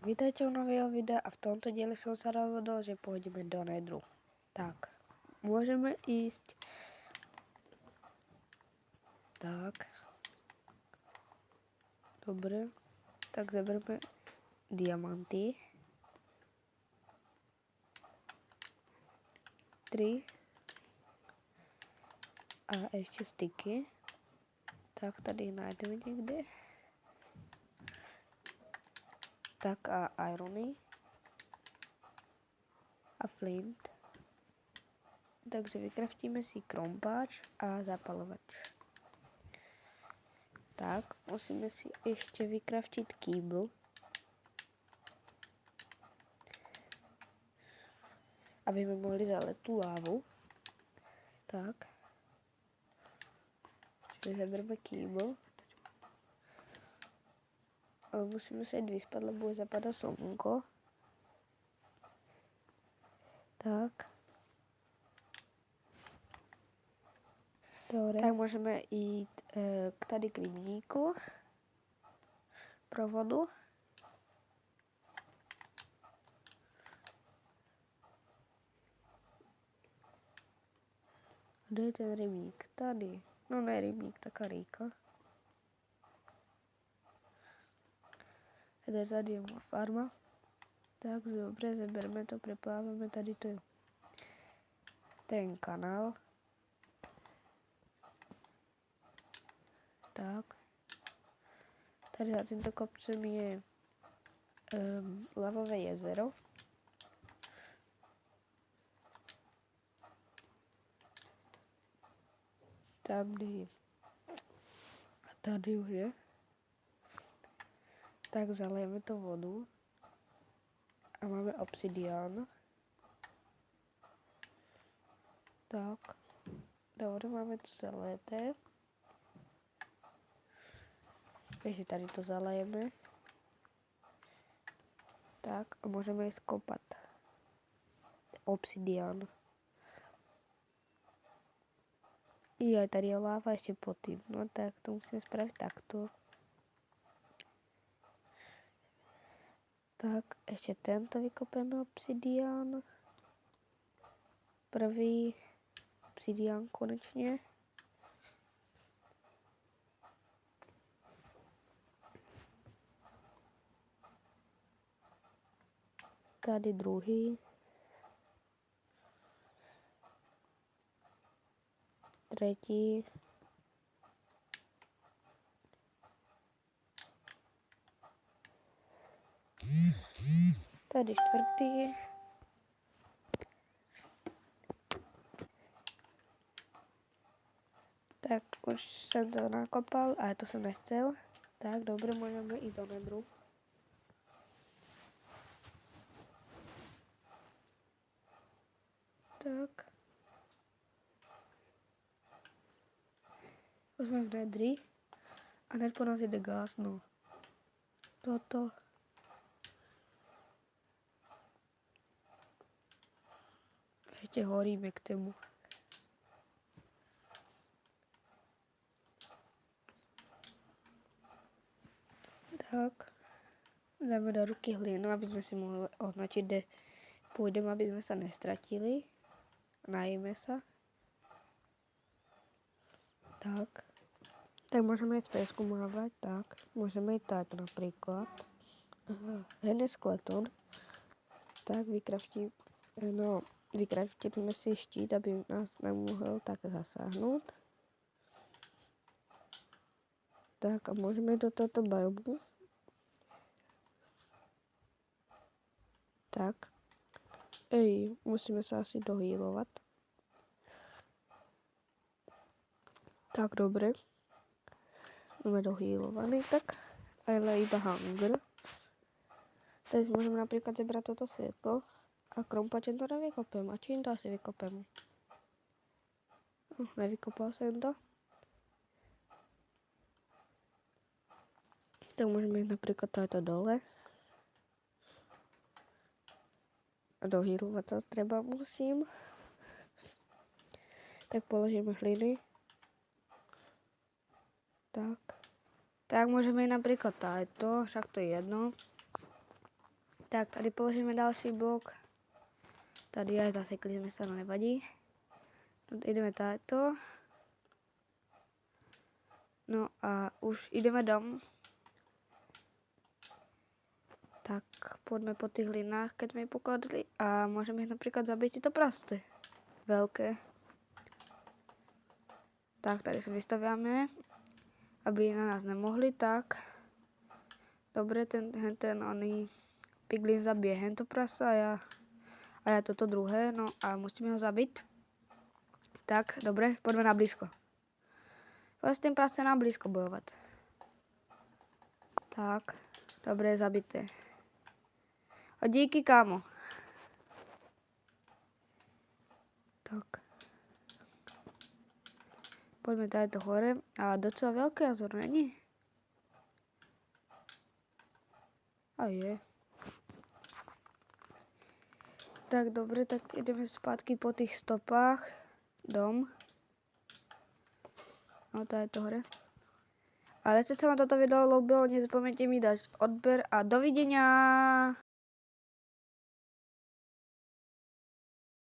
Vítajte u nového videa a v tomto diele som sa rozhodol, že pôjdeme do Nedru. Tak, môžeme ísť. Tak. Dobre. Tak zaberme diamanty. 3. A ešte styky. Tak, tady nájdeme niekde. Tak a irony. A flint. Takže vykraftíme si krompáč a zapalovač. Tak, musíme si ešte vykraftiť kýbl. Aby sme mohli zaleť tú lávu. Tak. Čiže zaberme kýbl. Ale musíme sa ísť vyspať, lebo už zapadá slnko. Tak. Dobre. Tak môžeme ísť k tady k rybníku. Provodu. Kde je ten rybník? Tady. No ne rybník, taká rýka. Tady je moja farma. Tak dobre, zaberme to, preplávame tady to ten kanál. Tak. Tady za týmto kopcem je lavové jezero. Tady. A tady už je. Tak zalejeme to vodu. A máme obsidián. Tak. Dobre, máme to zaleté. Takže tady to zalejeme. Tak a môžeme ísť kopať obsidián. I aj tady je láva ešte pod tým. No tak to musíme spraviť takto. Tak, ešte tento vykopeme obsidián. Prvý obsidián konečne. Tady druhý. Tretí. Tady čtvrtý. Tak už som to nakopal, ale to som nechcel. Tak, dobre, môžeme ísť do Nedru. Tak. Už sme v Nedri. A hned po nás ide gásno. Toto. Ešte horíme k tému. Tak. Dáme do ruky hlinu, aby sme si mohli označiť, kde pôjdeme, aby sme sa nestratili. Najíme sa. Tak. Tak môžeme ísť preskúmávať. Tak. Môžeme ísť táto napríklad. Hennes skeleton. Tak vykraftíme si štít, aby nás nemohol tak zasáhnuť. Tak a môžeme do tohto biomu. Tak. Musíme sa asi dohýlovať. Tak, dobre. Máme dohýlovaný, tak. Ale iba hunger. Teď môžeme napríklad zebrať toto svetlo. A krompačem to nevykopem. A čím to asi vykopem? Nevykopal som to. Tak môžeme ísť napríklad táto dole. A dohýlovať sa treba musím. Tak položíme hliny. Tak. Tak môžeme ísť napríklad táto, však to je jedno. Tak, tady položíme další blok. Tady je, zasekli jsme se, no nevadí. Jdeme táto. No a už jdeme dom. Tak poďme po tých hlinách, keď sme ich pokladali a môžeme ich napríklad zabiť tieto prasty. Veľké. Tak, tady sa vystaviame, aby na nás nemohli, tak. Dobre, ten oný piglin zabije hento prasa a ja toto druhé, no a musíme ho zabiť. Tak, dobre, poďme na blízko. Poďme s tým prasem na blízko bojovať. Tak, dobre, zabité. A díky, kámo. Tak. Poďme tady to hore. A docela veľké jazero, není? A je. Tak dobre, tak ideme zpátky po tých stopách. Dom. No, tady to hore. Ale jestli sa vám toto video ľúbilo, nezapomeňte mi dať odber a dovidenia.